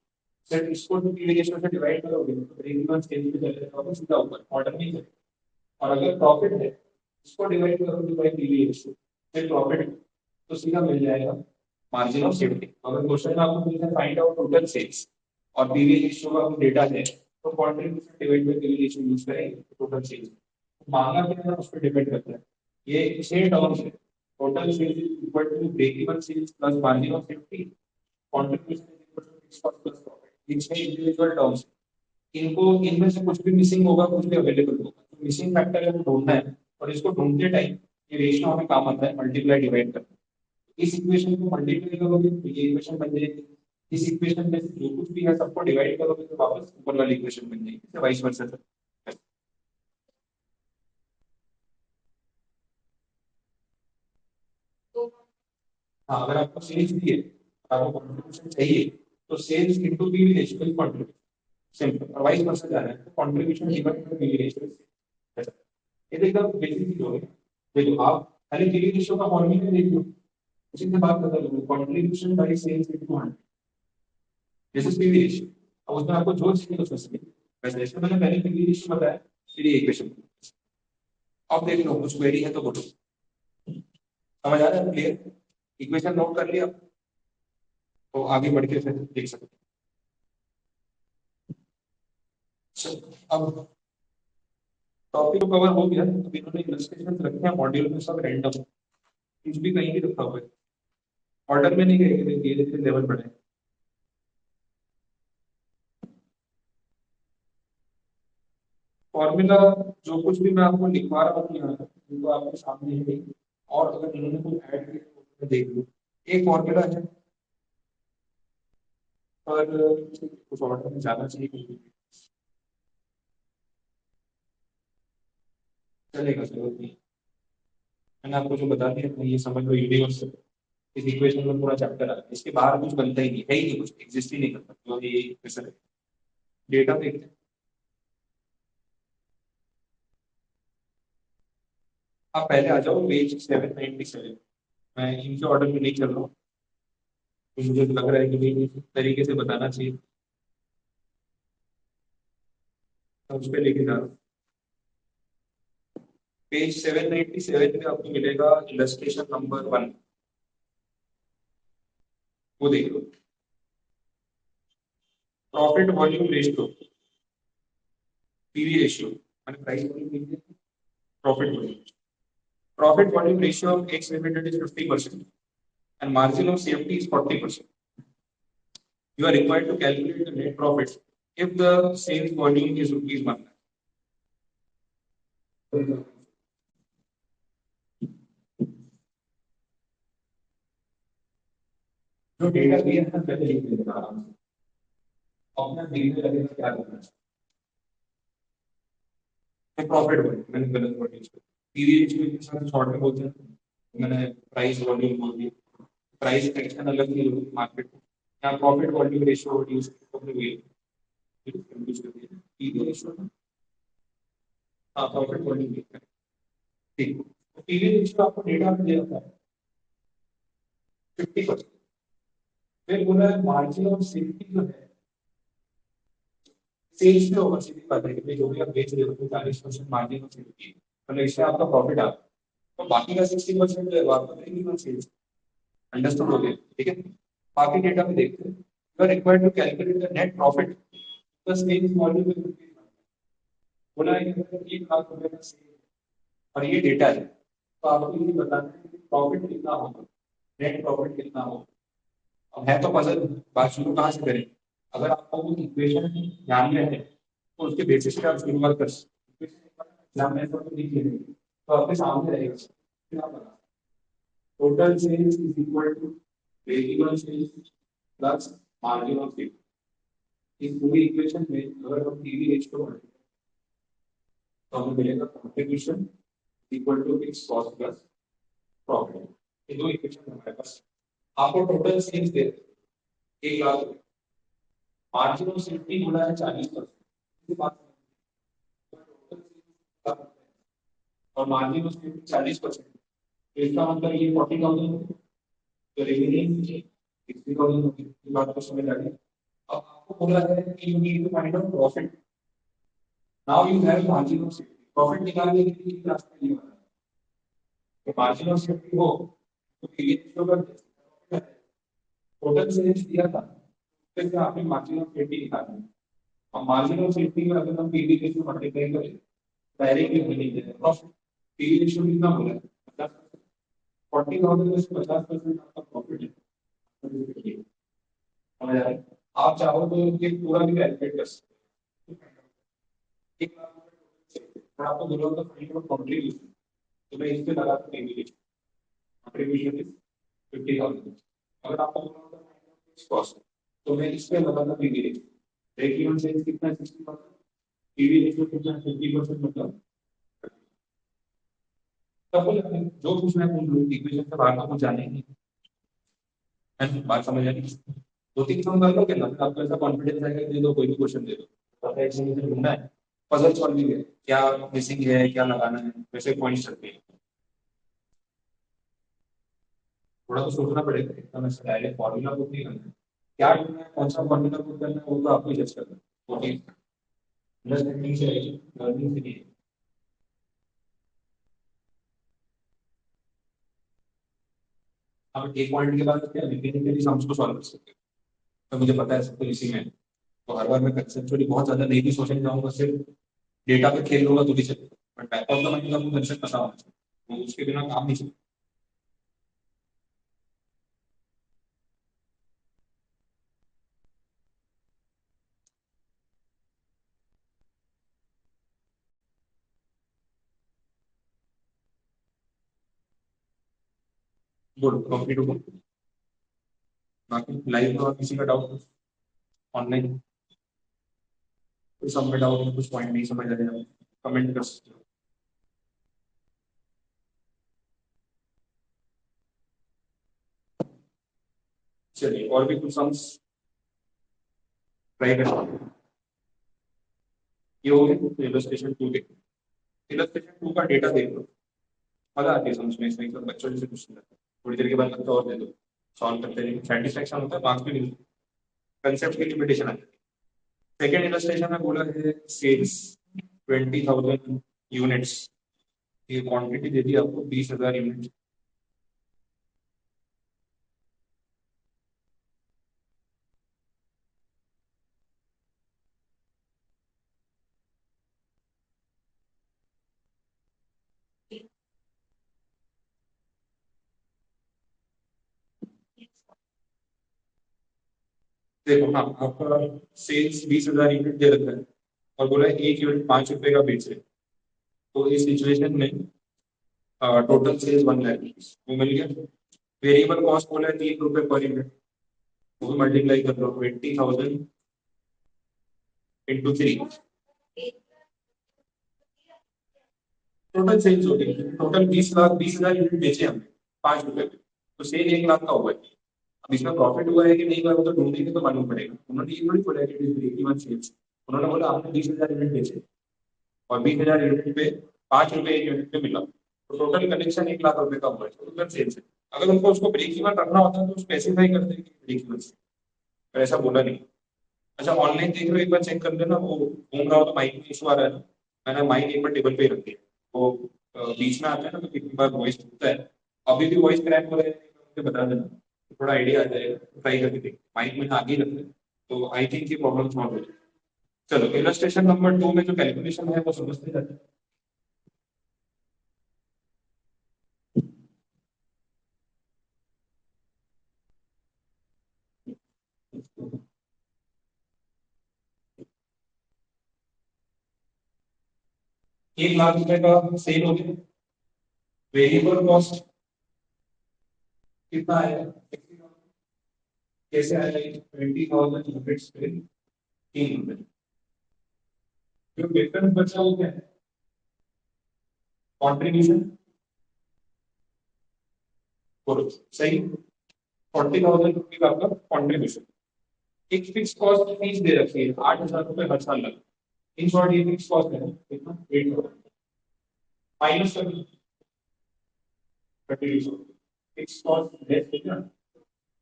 सिर्फ इसको पीवी रेशियो से डिवाइड करोगे तो ब्रेक इवन सेल्स पे चले जाओगे सीधा ऊपर, ऑर्डर नहीं चलेगा। और अगर प्रॉफिट है, इसको डिवाइड करोगे बाय पीवी रेशियो, फिर प्रॉफिट है तो सीधा मिल जाएगा मार्जिन ऑफ सेफ्टी। अगर क्वेश्चन में आपको पूछा फाइंड आउट टोटल सेल्स और पीवी रेशियो का आपको डेटा है, तो contribution divide by PV ratio use करेंगे टोटल सेल्स। मांगा क्या है उस पर डिपेंड करता है। ये छह टर्म्स है, total sales is equal to break even sales plus margin of safety, contribution is equal to fixed cost plus profit. ये छह इंडिविजुअल टर्म्स। इनको इनमें से कुछ भी मिसिंग होगा, कुछ भी अवेलेबल होगा, तो मिसिंग फैक्टर है वो ढूंढना है। और इसको ढूंढते टाइम ये रेशियो हमें काम आता है, मल्टीप्लाई डिवाइड करना। इस इक्वेशन को मल्टीप्लाई करोगे तो ये इक्वेशन बन जाएगी। इस इक्वेशन में से जो कुछ भी है सबको डिवाइड करोगे तो वापस ऊपर वाली इक्वेशन बन जाएगी, वाइस वर्सा। हाँ, अगर आपको सेल्स भी है, आपको कंट्रीब्यूशन चाहिए, तो sales into PV ratio is contribution, simple. और वाइस वर्सा जा रहा है तो contribution divided by PV ratio, ये तो एकदम बेसिक चीज हो गई। देखो आप खाली पीवी रेशियो का फॉर्मूला देख लो, उसी से बात बता लो, contribution by sales into 100, this is PV ratio. अब उसमें आपको जो चाहिए तो सोच लीजिए, वैसे जैसे मैंने पहले पीवी रेशियो बताया, फिर ये इक्वेशन अब देख लो, कुछ क्वेरी है तो बोलो। समझ आ रहा है? क्लियर? इक्वेशन नोट कर लिया तो आगे बढ़ के फिर देख सकते हैं। चलो, अब टॉपिक तो कवर हो गया। अब इन्होंने इलस्ट्रेशन रखे हैं मॉड्यूल में, सब रैंडम, कुछ भी कहीं भी रखा हुआ है, ऑर्डर में नहीं गए, धीरे धीरे लेवल बढ़े। फॉर्मूला जो कुछ भी मैं आपको लिखवा रहा हूँ यहाँ पर, वो आपके सामने है, और अगर इन्होंने कुछ ऐड किया तो देख लो। एक फॉर्मूला है, पर कुछ ऑर्डर में जाना चाहिए, चलेगा चलो ठीक। मैंने आपको जो बता दिया ये समझ लो, यूनिवर्स इस इक्वेशन में पूरा चैप्टर आता है, इसके बाहर कुछ बनता ही नहीं है, ही नहीं, कुछ एग्जिस्ट ही नहीं करता जो ये इक्वेशन है। डेटा देखते हैं। आप पहले आ जाओ पेज 797, मैं इनके ऑर्डर में नहीं चल रहा हूँ, तो मुझे लग रहा है कि भाई इस तरीके से बताना चाहिए, तो उस पर लेके जा रहा हूँ। पेज 797 में आपको मिलेगा इलस्ट्रेशन नंबर 1, वो देख लो। Profit volume ratio, PV ratio, मैंने price volume, profit volume, profit volume ratio of X limited is 50% and margin of safety is 40%. You are required to calculate the net profits if the sales volume is rupees 1 lakh. जो डेटा दिया है पहले लिख लेना आराम से, अपना दिखने लगेगा क्या करना है। प्रॉफिट वॉल्यूम मैंने गलत वर्ड यूज किया, पीवी रेशियो के साथ शॉर्ट में बोलते हैं, मैंने प्राइस वॉल्यूम बोल दिया, प्राइस एक्शन अलग नहीं होगी मार्केट में, यहाँ profit volume ratio use confuse कर दिया, पीवी रेशियो, हाँ प्रॉफिट वॉल्यूम, ठीक। पीवी रेशियो आपको डेटा में दिया था 50%, फिर बोला है मार्जिन ऑफ सेफ्टी जो है सेल्स में होगा, सीधी बात है कि जो भी आप बेच रहे हो तो 40% मार्जिन ऑफ सेफ्टी, मतलब इससे आपका प्रॉफिट आता है, तो बाकी का 60% जो है वो आपका ब्रेक सेल्स। अंडरस्टूड हो गया? ठीक है, बाकी डेटा में देखते हैं। You are required to calculate the net profit the sales volume, बोला है कि 1 लाख रुपए का सेल और ये डेटा है, तो आपको ये बताना है कि प्रॉफिट कितना होगा, नेट प्रॉफिट कितना होगा। अब है तो पजल, बात शुरू कहाँ से करें? अगर आपको वो इक्वेशन ध्यान में है तो उसके बेसिस पे आप शुरुआत कर सकते हैं। एग्जाम में तो लिख लेंगे तो आपके सामने रहेगा, फिर आप बता, total sales is equal to break even sales plus margin of safety. इस पूरी इक्वेशन में अगर हम पीवी रेशियो बढ़े तो हमें मिलेगा contribution equal to fix cost plus profit. ये दो इक्वेशन हमारे पास। आपको टोटल सेल्स दे 1 लाख, मार्जिन ऑफ सेफ्टी बोला है 40%, और मार्जिन ऑफ सेफ्टी 40%, तो इसका मतलब ये 40,000, तो रिमेनिंग 60,000 होगी। ये बात को समझ आ गई? अब आपको बोला है कि you need to find out profit, now you have margin of safety, profit निकालने के लिए रास्ता ये वाला है, तो मार्जिन ऑफ सेफ्टी हो तो पीवी रेशियो का टोटल सेल्स दिया था, फिर आपने मार्जिन ऑफ सेफ्टी निकालना है। और मार्जिन ऑफ सेफ्टी में अगर हम पीवी रेशियो मल्टीप्लाई करें डायरेक्टली हमें नहीं देगा प्रॉफिट। पीवी रेशियो कितना बोला है? 50%, 40,000 में से 50% आपका प्रॉफिट है, समझ आ रहा है? आप चाहो तो ये पूरा भी कैलकुलेट कर सकते हैं। 1 लाख रुपए आपको बोला होगा फाइंड आउट कंट्रीब्यूशन, तो मैं इस पे लगा दूं पीवी रेशियो, कंट्रीब्यूशन इज 50,000। अगर आपको बोला होगा फाइंड आउट फिक्स कॉस्ट, तो मैं इस पे लगा दूं PV ratio, break even sales कितना है 60%, पीवी रेशियो कितना है 50%, मतलब सब कुछ जो कुछ मैं पूछ लूँ इक्वेशन से बाहर तो कुछ जाने ही नहीं। है बात समझ आ रही है? दो तीन काम कर लो क्या ना, फिर आपको ऐसा कॉन्फिडेंस आएगा, दे दो कोई भी क्वेश्चन दे दो, पता है इसमें मुझे ढूंढना है। पजल सॉल्विंग है, क्या मिसिंग है, क्या लगाना है, वैसे पॉइंट्स रखते हैं। थोड़ा तो सोचना पड़ेगा, एकदम ऐसे डायरेक्ट फॉर्मूला बुक नहीं करना है। क्या ढूंढना है, कौन सा फॉर्मूला बुक करना है, वो तो आपको जज करना है। ओके, अंडरस्टैंडिंग से आएगी, लर्निंग से नहीं है। आप एक पॉइंट के बाद क्या मैकेनिकली सम्स को सॉल्व कर सकते हो, तो मुझे पता है सब कुछ इसी में है। तो हर बार मैं कंसेप्चुअली बहुत ज्यादा नहीं भी सोचने जाऊंगा, सिर्फ डेटा पे खेल लूंगा तो भी चलेगा, but back of the mind का आपको कंसेप्ट पता होना चाहिए, तो उसके बिना काम नहीं चलेगा। गुड, कंप्लीट हो गया। बाकी लाइव में और किसी का डाउट, ऑनलाइन कोई सब में डाउट है, कुछ पॉइंट नहीं समझ आ रहा है, कमेंट कर सकते हो। चलिए और भी कुछ सम्स ट्राई करते हैं। ये हो गए इलस्ट्रेशन टू के। इलस्ट्रेशन टू का डेटा देख लो, मजा आती है समझ में, इसमें तो बच्चों से कुछ नहीं लगता, थोड़ी देर के बाद लगता है और दे दो, सॉल्व करते रहिए, सेटिस्फेक्शन होता है, मार्क्स भी मिलते हैं, कंसेप्ट की लिमिटेशन आती है। सेकेंड इलस्ट्रेशन में बोला है सेल्स 20,000 यूनिट्स, ये क्वांटिटी दे दी आपको 20,000 यूनिट। देखो हाँ, आपका सेल्स 20,000 यूनिट दे रखा है, और बोला है एक यूनिट 5 रुपए का बेच रहे हैं। तो इस सिचुएशन में टोटल सेल्स 1 लाख, वो मिल गया। वेरिएबल कॉस्ट बोला है 3 रुपए पर यूनिट, वो भी मल्टीप्लाई कर लो, 20,000 इंटू 3, टोटल सेल्स हो गई, टोटल 20 लाख, 20,000 यूनिट बेचे हमने 5 रुपए पे, तो सेल 1 लाख का हुआ है। अब इसमें प्रॉफिट हुआ है कि नहीं हुआ है, वो तो ढूंढेंगे तो मालूम पड़ेगा। उन्होंने ये थोड़ी बोला कि ब्रेक इवन सेल्स, उन्होंने बोला आपने 20,000 यूनिट बेचे, और 20,000 यूनिट पे 5 रुपए एक यूनिट पे मिला, तो टोटल कलेक्शन 1 लाख रुपए का हुआ है, तो टोटल सेल्स है। अगर उनको उसको ब्रेक इवन रखना होता तो स्पेसिफाई कर देंगे ब्रेक इवन से, पर ऐसा बोला नहीं। अच्छा ऑनलाइन देख रहे हो, एक बार चेक कर लेना, वो घूम रहा हो तो माइक में इशू आ रहा है ना, मैंने माइक एक बार टेबल पे ही रख दिया, वो बीच में आता है ना तो कितनी बार वॉइस टूटता है, अभी भी वॉइस क्रैक हो रहा है, मुझे बता देना, तो थोड़ा आइडिया आ जाएगा, ट्राई करके देख, माइक में आगे ही रख दे, तो आई थिंक ये प्रॉब्लम सॉल्व हो जाएगी। चलो इलस्ट्रेशन नंबर 2 में जो कैलकुलेशन है वो समझते जाते हैं। 1 लाख रुपए का सेल हो गया, वेरिएबल कॉस्ट कितना आएगा, कैसे आएगा, 20,000 यूनिट्स पे 3 रुपए, जो डिफरेंस बचा वो क्या है, कॉन्ट्रीब्यूशन, और सही 40,000 रुपये का आपका कॉन्ट्रीब्यूशन। एक फिक्स कॉस्ट फीस दे रखी है 8,000 रुपये हर साल लगे, इन शॉर्ट ये फिक्स कॉस्ट है कितना, 8,000 माइनस कर 32, फिक्स कॉस्ट लेस है ना,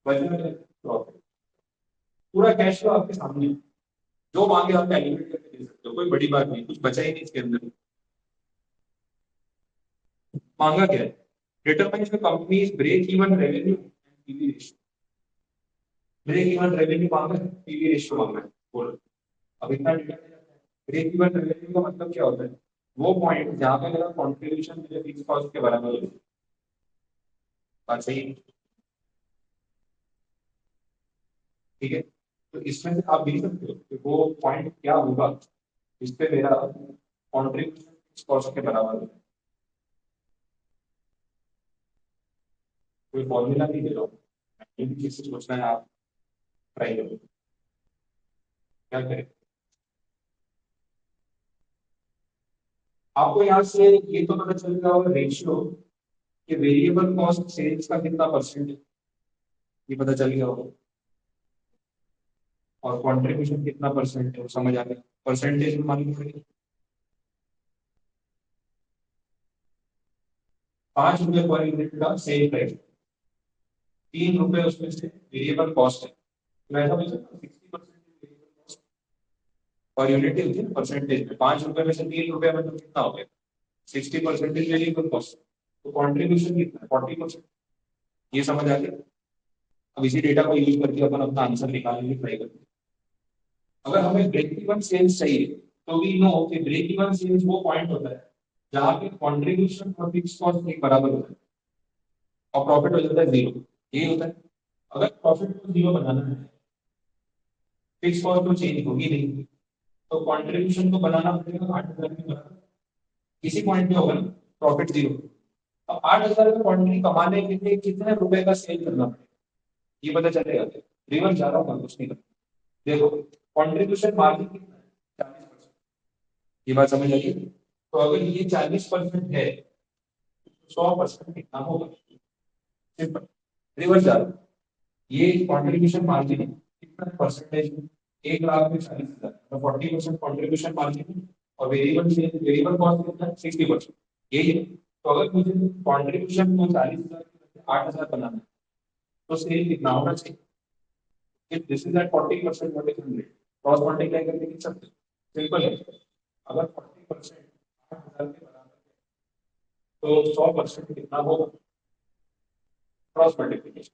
बचा प्रॉफिट, पूरा कैश फ्लो आपके सामने है। जो मांगे आप कैलकुलेट करके दे सकते हो, कोई बड़ी बात नहीं, कुछ बचा ही नहीं इसके अंदर। मांगा क्या है, determine the company's break even revenue and PV ratio, break even revenue मांगा है, पीवी रेशियो मांगा है, बोलो। अब इतना डेटा ब्रेक इवन रेवेन्यू का मतलब क्या होता है, वो पॉइंट जहां पे मेरा कंट्रीब्यूशन मेरे फिक्स कॉस्ट के बराबर हो, बात सही है, ठीक है। तो इसमें से आप देख सकते हो कि वो पॉइंट क्या होगा जिस पे मेरा कंट्रीब्यूशन फिक्स कॉस्ट के बराबर हो। कोई फॉर्मूला नहीं दे रहा हूँ, किसी सोचना है आप ट्राई करो, क्या करें। आपको यहाँ से ये तो पता चल रहा होगा रेशियो, कि वेरिएबल कॉस्ट सेल्स का कितना परसेंट है, ये पता चल गया होगा। और कंट्रीब्यूशन कितना परसेंट है वो समझ आ गया, परसेंटेज में मालूम पड़ेगा। 5 रुपए पर यूनिट का सेल प्राइस, 3 रुपए उसमें से वेरिएबल कॉस्ट है, तो ऐसा बोल सकते 60% और यूनिट ही होती है परसेंटेज में, 5 रुपए में से 3 रुपए में तो कितना हो गया, 60% वेरिएबल कॉस्ट। तो कॉन्ट्रीब्यूशन कितना है, 40%। ये समझ आ गया। अब इसी डेटा को यूज करके अपन अपना आंसर निकालने की ट्राई करते हैं। अगर हमें ब्रेक इवन सेल्स चाहिए तो वी नो कि ब्रेक इवन सेल्स वो पॉइंट होता है जहां पे कॉन्ट्रीब्यूशन और फिक्स कॉस्ट एक बराबर होता है और प्रॉफिट हो जाता है जीरो। यही होता है। अगर प्रॉफिट को जीरो बनाना है, फिक्स कॉस्ट तो चेंज होगी नहीं, तो कॉन्ट्रीब्यूशन को बनाना पड़ेगा 8,000 के बराबर। इसी पॉइंट पे होगा ना प्रॉफिट जीरो। अब 8,000 का क्वांटिटी कमाने के लिए कितने रुपए का सेल करना पड़ेगा ये पता चलेगा। रिवर्स जा रहा हूँ कुछ नहीं करना। देखो कॉन्ट्रीब्यूशन मार्जिन कितना है, 40%। ये बात समझ आई। तो अगर ये 40% है तो 100% कितना होगा, सिंपल। रिवर्स जा रहा हूँ, ये कॉन्ट्रीब्यूशन मार्जिन कितना परसेंटेज में, 1,00,000 में 40,000 तो 40% कॉन्ट्रीब्यूशन मार्जिन। और वेरिएबल कॉस्ट कितना है, 60%। यही है। तो अगर मुझे कॉन्ट्रीब्यूशन को 40,000 8,000 बनाना है तो सेल कितना होना चाहिए। If this is at 40%, what is 100? Cross multiply करके लिख सकते हैं, सिंपल है। अगर 40% 8,000 के बराबर है तो 100% कितना होगा, क्रॉस मल्टीप्लिकेशन।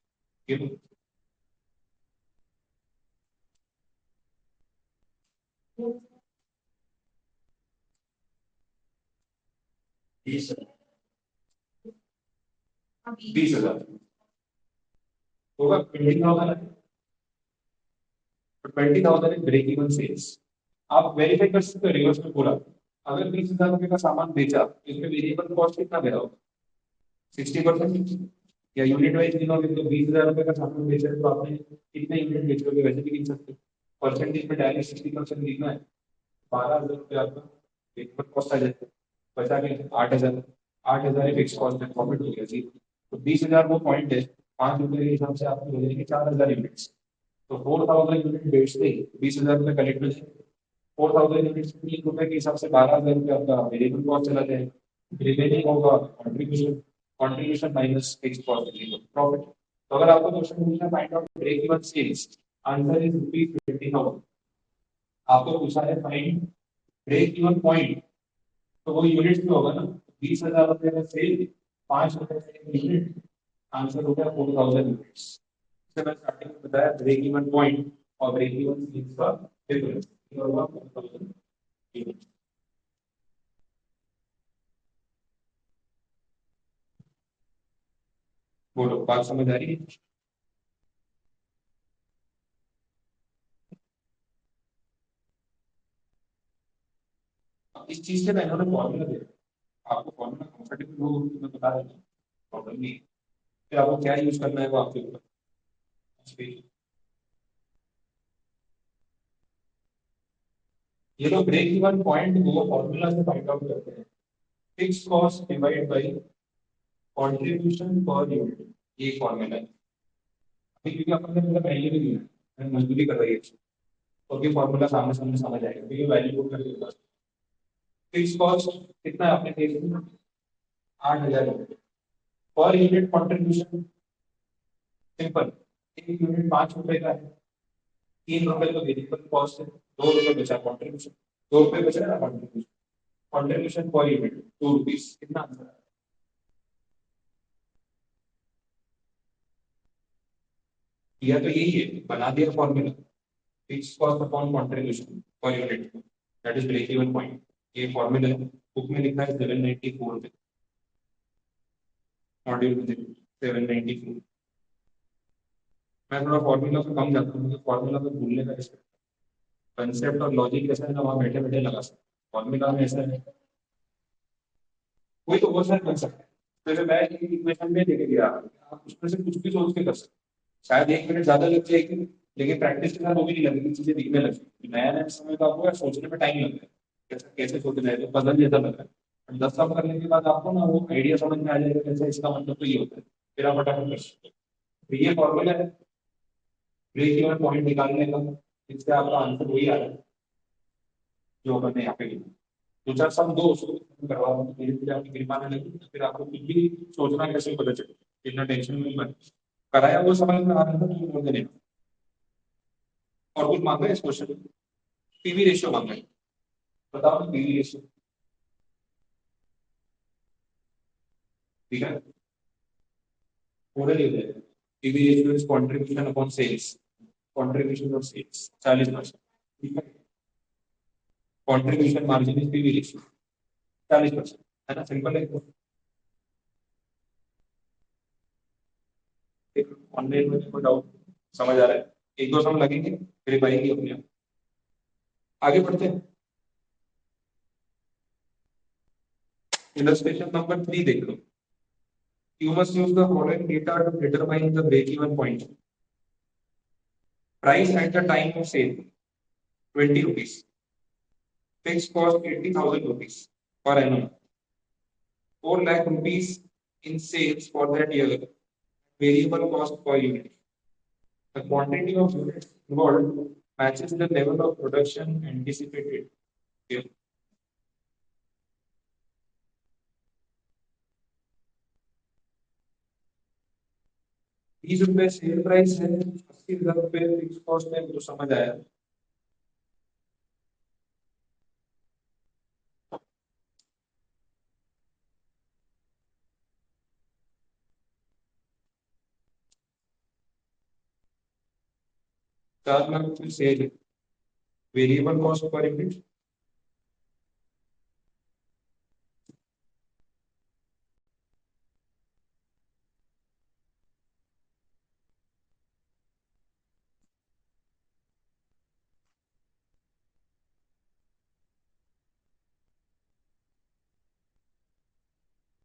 20,000 होगा, 20,000 है। 20,000 इज ब्रेक इवन सेल्स। आप वेरीफाई कर सकते हो रिवर्स में पूरा। अगर 20,000 रुपए का सामान बेचा तो इसमें वेरिएबल कॉस्ट कितना दे रहा होगा, 60%। या यूनिट वाइज गिनोगे तो 20,000 रुपए का सामान बेचा है तो आपने कितने यूनिट बेचोगे वैसे भी गिन सकते हो। परसेंटेज में डायरेक्ट 60% लिखना है, 12,000 रुपये आपका वेरिएबल कॉस्ट आ जाता है, बचा के 8,000। 8,000 फिक्स कॉस्ट है, प्रॉफिट हो गया जी। तो 20,000 वो पॉइंट है, 5 रुपए के हिसाब से आपको हो जाएंगे 4,000 यूनिट्स। तो 4,000 यूनिट बेचते ही 20,000 रुपये कलेक्ट हो जाएंगे। 4,000 यूनिट्स में 3 रुपए के हिसाब से 12,000 रुपये आपका वेरिएबल कॉस्ट चला जाएगा। रिमेनिंग होगा contribution, contribution minus fix cost profit. तो अगर आपको क्वेश्चन पूछना है find out break even sales, answer is ₹20,000। आपको पूछा है फाइंड ब्रेक इवन पॉइंट, तो वो यूनिट्स में होगा ना। 20,000 रुपये का सेल, 5 रुपए का यूनिट, आंसर हो गया 4,000 यूनिट्स। जैसे मैंने स्टार्टिंग में बताया ब्रेक इवन पॉइंट और ब्रेक इवन सेल्स का डिफरेंस होगा 4,000 यूनिट्स। बोलो बात समझ आ रही है। इस चीज से ना इन्होंने फॉर्मूला दिया, आपको फॉर्मूला कंफर्टेबल हो तो मैं बता देता हूँ, प्रॉब्लम नहीं है। फिर आपको क्या यूज करना है वो आपके ऊपर। ये लोग ब्रेक इवन पॉइंट वो फॉर्मूला से फाइंड आउट करते हैं, fix cost divide by contribution per unit. ये फॉर्मूला है। अभी क्योंकि अपन ने मतलब पहले भी दिया है, मैंने मजदूरी कर रही है, तो ये फॉर्मूला सामने सामने समझ आएगा, तो ये वैल्यू पुट करके बस। फिक्स कॉस्ट कितना है आपने देख लिया, 8,000 पर यूनिट कंट्रीब्यूशन, सिंपल। एक यूनिट 5 रुपए का है, 3 रुपए तो वेरिएबल कॉस्ट है, 2 रुपए बचा कंट्रीब्यूशन, 2 रुपए बचा ना contribution. Contribution per unit 2 rupees, कितना आंसर है? या तो यही है, बना दिया formula, fix cost upon contribution per unit, that is break even point. ये फॉर्मूला है, बुक में लिखा है 794 पे, मॉड्यूल में देखो 794। मैं थोड़ा फॉर्मूला पे कम जाता हूँ, मुझे फॉर्मूला पे भूलने का इस कंसेप्ट और लॉजिक ऐसा है ना, वहाँ बैठे बैठे लगा सकते। फॉर्मूला में ऐसा है, कोई तो वो सर कर सकता है। जैसे मैं इक्वेशन में लेके गया, आप उसमें से कुछ भी सोच के कर सकते हैं। शायद 1 मिनट ज्यादा लग जाएगी, लेकिन प्रैक्टिस के साथ वो भी नहीं लगेगी, चीजें दिखने लगेगी। नया नया समय का आपको सोचने में टाइम लगता है, कैसे कैसे सोचना है, तो पजल जैसा लग रहा है। 10 साल करने के बाद आपको ना वो आइडिया समझ में आ जाएगा, कैसे इसका मतलब तो ये होता है, फिर आप फटाफट कर सकते हो। तो ये फॉर्मूला है ब्रेक इवन पॉइंट निकालने का, इससे आपका आंसर वही आ रहा है जो अपन ने यहाँ पे लिखा। दो चार सम दो उसको करवा दो, धीरे धीरे आपकी ग्रिप आने लगी, तो फिर आपको कुछ भी सोचना कैसे पता चले, इतना टेंशन में मत। कराया वो समझ में आ रहा था तो बोल देने। और कुछ मांगा है इस क्वेश्चन में? पीवी रेशियो मांगा है, बताओ ना पीवी रेशियो। ठीक है, पूरा लिख दे। PV ratio is contribution upon sales, contribution of sales 40%। ठीक है, contribution margin is PV ratio 40%, है ना, सिंपल है। ऑनलाइन में कोई डाउट समझ आ रहा है? एक दो सम लगेंगे फिर पाएंगे अपने आप। आगे बढ़ते हैं। इलस्ट्रेशन नंबर 3 देख लो। You must use the following data to determine the break-even point. Price at the time of sale 20 rupees. Fixed cost 80,000 rupees per annum. 4 lakh rupees in sales for that year. Variable cost per unit. The quantity of units involved matches the level of production anticipated. Okay. 30 रुपए सेल प्राइस है, 80,000 रुपए फिक्स कॉस्ट है, तो समझ आया। चार लाख रुपए सेल है, variable cost per unit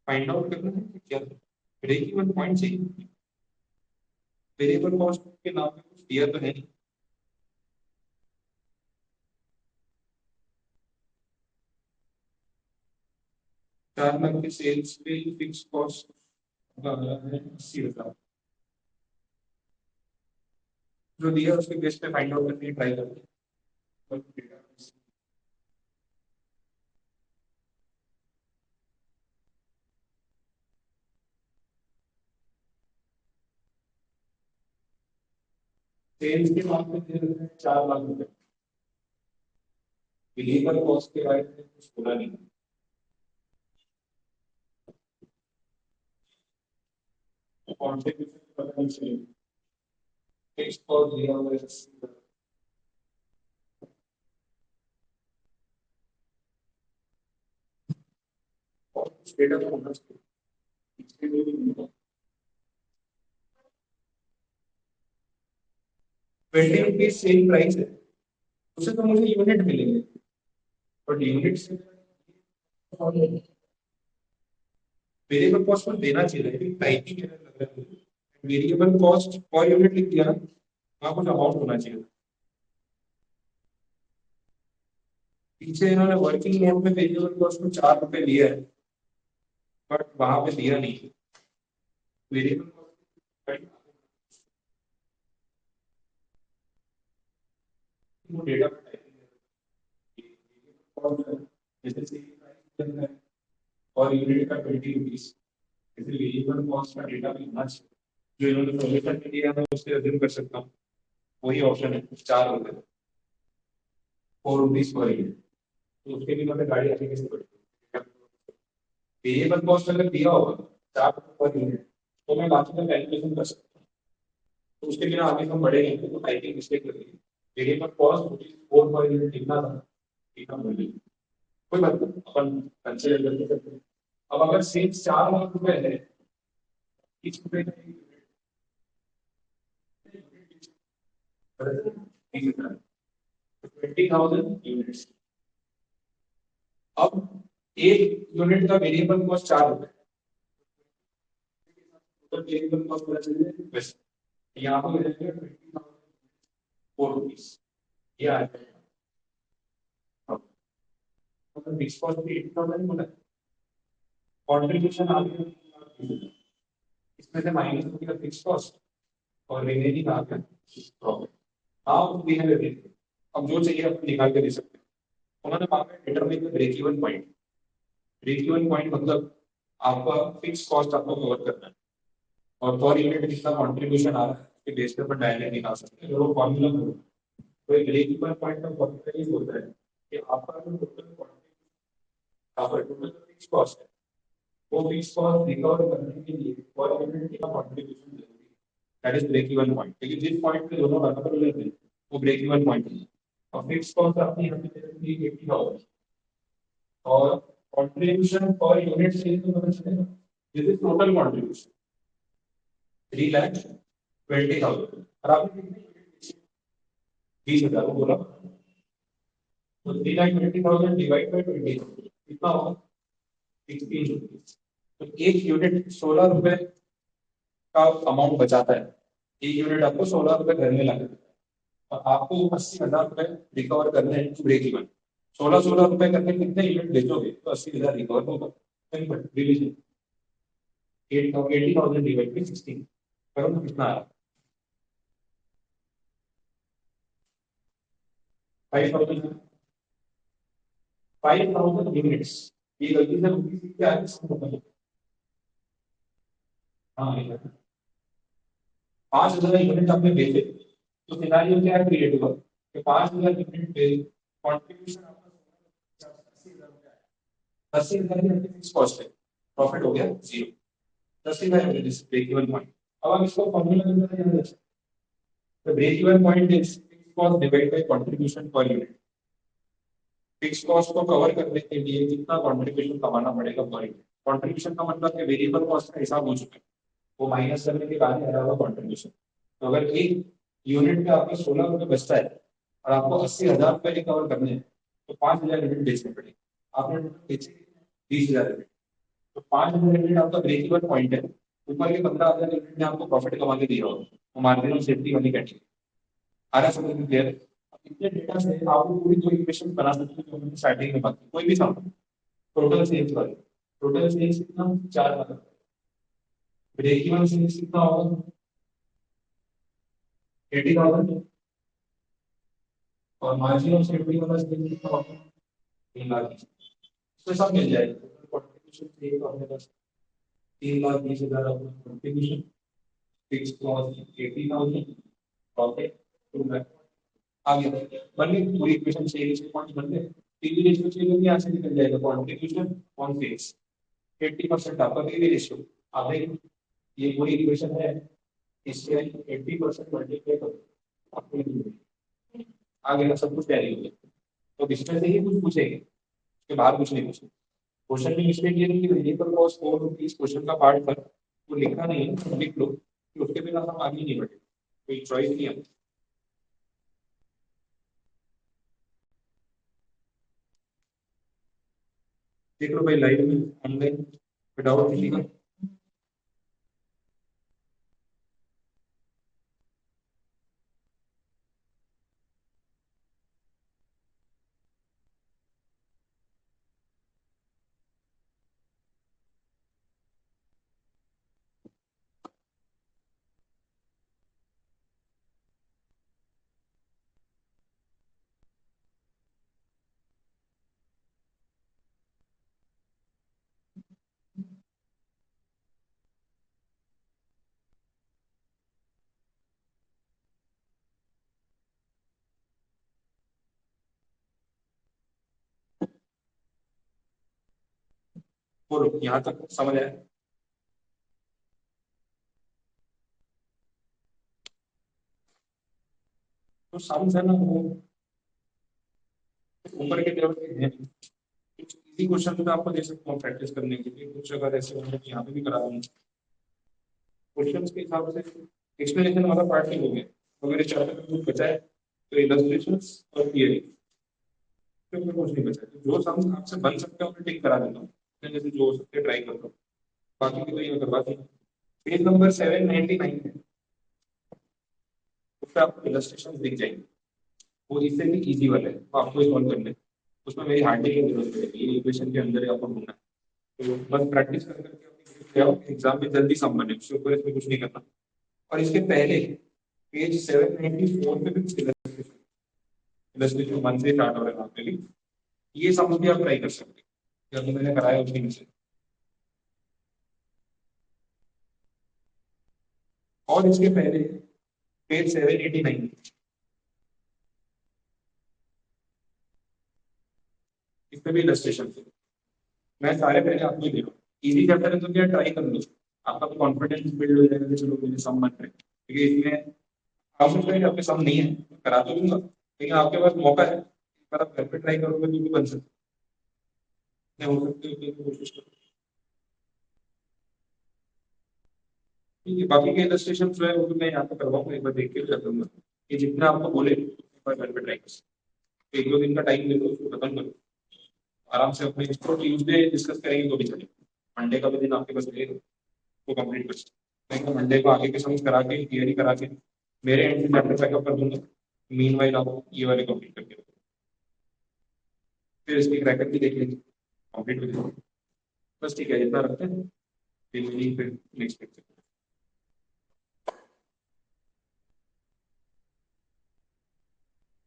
find out करना है कि क्या ब्रेक इवन पॉइंट चाहिए। वेरिएबल कॉस्ट के नाम पे कुछ दिया तो है नहीं। चार लाख के सेल्स पे फिक्स कॉस्ट है 80,000, जो दिया उसके बेस पे फाइंड आउट करने की ट्राई करते हैं। सेल्स के नाम पे दे देते हैं 4 लाख रुपए। वेरिएबल कॉस्ट के बारे में कुछ बोला नहीं। कॉन्ट्रीब्यूशन पता नहीं चले, फिक्स कॉस्ट दिया हुआ है 80,000। और कुछ डेटा तो होना चाहिए, इसके लिए भी नहीं। 20 रुपीज सेल प्राइस है, उससे तो मुझे यूनिट मिलेंगे, बट यूनिट से वेरिएबल कॉस्ट पर देना चाहिए, लेकिन टाइपिंग एरर लग रहा है। वेरिएबल कॉस्ट पर यूनिट लिख दिया ना, वहां कुछ अमाउंट होना चाहिए। पीछे इन्होंने वर्किंग नोट में वेरिएबल कॉस्ट में 4 रुपए लिया है, बट वहां पे दिया नहीं वेरिएबल कॉस्ट। डेटा जैसे सेल प्राइस है और यूनिट का 20 रुपीज, जैसे वेरिएबल कॉस्ट का डेटा भी होना चाहिए। जो इन्होंने सॉल्यूशन में दिया है मैं उससे अज्यूम कर सकता हूँ वही ऑप्शन है, 4 रुपए 4 रुपीज पर यूनिट। तो उसके लिए हमें गाड़ी आगे कैसे पड़ेगी? वेरिएबल कॉस्ट अगर दिया होगा 4 रुपए पर यूनिट, तो मैं बाकी का कैलकुलेशन कर सकता हूँ। तो उसके बिना आगे हम बढ़ेंगे तो टाइपिंग मिस्टेक लगेगी। Variable cost rupees 4 per unit लिखना था, लिखा भूल गए। कोई बात नहीं, अपन कंसिडर करके करते हैं। अब अगर सेल्स 4 लाख रुपए है, इस रुपए का 20,000 यूनिट्स। अब एक यूनिट का वेरिएबल कॉस्ट 4 रुपए, तो वेरिएबल कॉस्ट पता चलिए वैसे यहाँ पर हो जाएगा 20,004 रुपीज। ये आ जाएगा। अब फिक्स कॉस्ट भी 80,000 बोला, कॉन्ट्रीब्यूशन आ गया, इसमें से माइनस हो गया फिक्स कॉस्ट, और रिमेनिंग आ गया profit. Now we have everything. अब जो चाहिए अपन निकाल के दे सकते हैं। उन्होंने मांगा determine the break even point. Break even point मतलब आपका फिक्स कॉस्ट आपको कवर करना है और पर यूनिट कितना कंट्रीब्यूशन आ रहा है उसके बेस पे अपन डायरेक्ट निकाल सकते हैं। वो फॉर्मूला होगा तो एक ब्रेक इवन पॉइंट का फॉर्मूला ये होता है कि आपका जो टोटल आपका टोटल फिक्स कॉस्ट है वो फिक्स कॉस्ट रिकवर करने के लिए पर यूनिट कितना कंट्रीब्यूशन जरूरी है, that is break even point. लेकिन जिस पॉइंट पे दोनों बराबर हो जाते हैं वो ब्रेक इवन पॉइंट है। और फिक्स कॉस्ट आपकी यहाँ पे दे दी 80,000 और कंट्रीब्यूशन पर यूनिट से तो पता चलेगा दिस इज टोटल कंट्रीब्यूशन 3,20,000 और आपने कितने यूनिट 20,000 को बोला तो 3,20,000 डिवाइड बाई 20 कितना होगा 16 रुपीज। तो एक यूनिट 16 रुपए का अमाउंट बचाता है। एक यूनिट आपको 16 रुपए घर में लगता है और आपको 80,000 रुपए रिकवर करने हैं टू ब्रेक इवन। 16 रुपए करके कितने यूनिट बेचोगे तो 80,000 रिकवर होगा। सिंपल डिवीजन 80,000 डिवाइड बाई 16 करो तो कितना आ रहा है 5,000 5,000 यूनिट्स। ये गलती से उनकी सीट पे आगे सब होता है। हाँ ये 5,000 यूनिट आपने बेचे तो सिनारियो क्या क्रिएट हुआ कि 5,000 यूनिट पे कंट्रीब्यूशन आपका 80,000 रुपया है। 80,000 की आपकी फिक्स कॉस्ट है प्रॉफिट हो गया zero. 80,000 unit break even point. अब हम इसको फॉर्मूला के अंदर याद रखें तो break even point is fix cost divide by contribution per unit. Fix cost को कवर करने के लिए कितना कंट्रीब्यूशन कमाना पड़ेगा पर यूनिट। कंट्रीब्यूशन का मतलब है वेरिएबल कॉस्ट का हिसाब हो चुका है वो माइनस करने के बाद आ रहा होगा कंट्रीब्यूशन। तो अगर एक यूनिट पे आपका 16 रुपए बचता है और आपको 80,000 रुपए रिकवर करने हैं तो 5,000 यूनिट बेचने पड़ेंगे। आपने बेचे 20,000 यूनिट तो 5,000 यूनिट आपका ब्रेक इवन पॉइंट है। ऊपर के 15,000 यूनिट ने आपको प्रॉफिट कमा के दिया होगा वो मार्जिनल सेफ्टी वाली कैटेगरी। आ रहा समझ में क्लियर है। इतने डेटा से आप पूरी दो इक्वेशन बना सकते हैं जो हमने स्टार्टिंग में बात की कोई भी सम टोटल सेल्स वाली। टोटल सेल्स कितना 4 लाख। ब्रेक इवन सेल्स कितना होगा 80,000 और मार्जिन ऑफ सेफ्टी वाला सेल्स कितना होगा 3 लाख। इसमें सब मिल जाएगा टोटल कंट्रीब्यूशन चाहिए तो अपने पास 3,20,000 अपना contribution fix cost 80,000 profit 2 lakh. आगे बन गई पूरी इक्वेशन चाहिए इसे पॉइंट बन गए। पीवी रेशियो चाहिए तो यहाँ से निकल जाएगा कंट्रीब्यूशन ऑन सेल्स 80% आपका पीवी रेशियो। आप देख ये पूरी इक्वेशन है इससे 80% मल्टीप्लाई करो आपको ये मिलेगा। आगे का सब कुछ तैयारी हो गई। तो इसमें से ही कुछ पूछेंगे उसके बाहर कुछ नहीं पूछेंगे। क्वेश्चन में मिस्टेक ये नहीं कि वेरिएबल कॉस्ट 4 रुपीज क्वेश्चन का पार्ट था वो लिखा नहीं है तो लिख लो कि उसके बिना हम आगे नहीं बढ़े कोई चॉइस नहीं है। देख लो भाई लाइव में ऑनलाइन विदाउट किसी का। बोलो यहाँ तक समझ आया। तो साउंड है ना वो ऊपर के लेवल के हैं। कुछ इजी क्वेश्चन तो मैं आपको दे सकता हूँ प्रैक्टिस करने के लिए कुछ अगर ऐसे होंगे तो यहाँ पे भी करा दूंगा। क्वेश्चंस के हिसाब से एक्सप्लेनेशन वाला पार्ट नहीं हो गया। अगर इस चैप्टर में कुछ बचा है तो इलस्ट्रेशंस और थियरी तो कुछ नहीं बचा है। जो सम आपसे बन सकते हैं उन्हें टिक करा देता हूँ जैसे जो हो सकते ट्राई कर लो। बाकी की तो ये करवा दी। पेज नंबर 799 है उस पर आपको इलस्ट्रेशन दिख जाएंगे। वो इससे भी इजी वाला है तो आपको सॉल्व करना है। उसमें मेरी हार्डली की जरूरत पड़ेगी ये इक्वेशन के अंदर ही आपको ढूंढना है। तो बस प्रैक्टिस कर करके एग्जाम में जल्दी सम बने उसके ऊपर इसमें कुछ नहीं करना। और इसके पहले पेज 794 पे भी इलस्ट्रेशन, इलस्ट्रेशन 1 से स्टार्ट हो रहा है वहाँ पे भी। ये सम भी आप ट्राई कर सकते हैं, या तो मैंने कराया उसी में से। और इसके पहले पेज 789, इस पे भी इलस्ट्रेशन थे। मैं सारे पहले आपको ही दे रहा हूँ, इजी चैप्टर है तो क्या ट्राई कर लो, आपका तो कॉन्फिडेंस बिल्ड हो जाएगा कि चलो मुझे सम बन रहे हैं। क्योंकि इसमें आप सोच रहे हैं कि आपके सम नहीं है, करा तो दूंगा, लेकिन आपके पास मौका है, अगर आप घर पे ट्राई करोगे तो भी बन सकते हैं, हो सकते हो तो कोशिश करो। ठीक है, बाकी के इलस्ट्रेशन जो है वो तो मैं यहाँ पे करवाऊंगा, एक बार देख के कर दूंगा। ये जितना आपको बोले एक बार घर पे ट्राई कर सकते हो। 1-2 दिन का टाइम ले लो, उसको खत्म करो आराम से। अपने इसको ट्यूसडे डिस्कस करेंगे तो भी चलेगा, मंडे का भी दिन आपके पास लगेगा तो कंप्लीट कर सकते हैं। मंडे को आगे के समझ करा के थियरी करा के मेरे एंड से चैप्टर चेकअप कर दूंगा। मीन वाइल आप ये वाले कंप्लीट करके रखो। फिर इसकी क्रैकर भी देख लेंगे, कंप्लीट हो जाएगी। बस ठीक है, इतना रखते हैं, फिर नेक्स्ट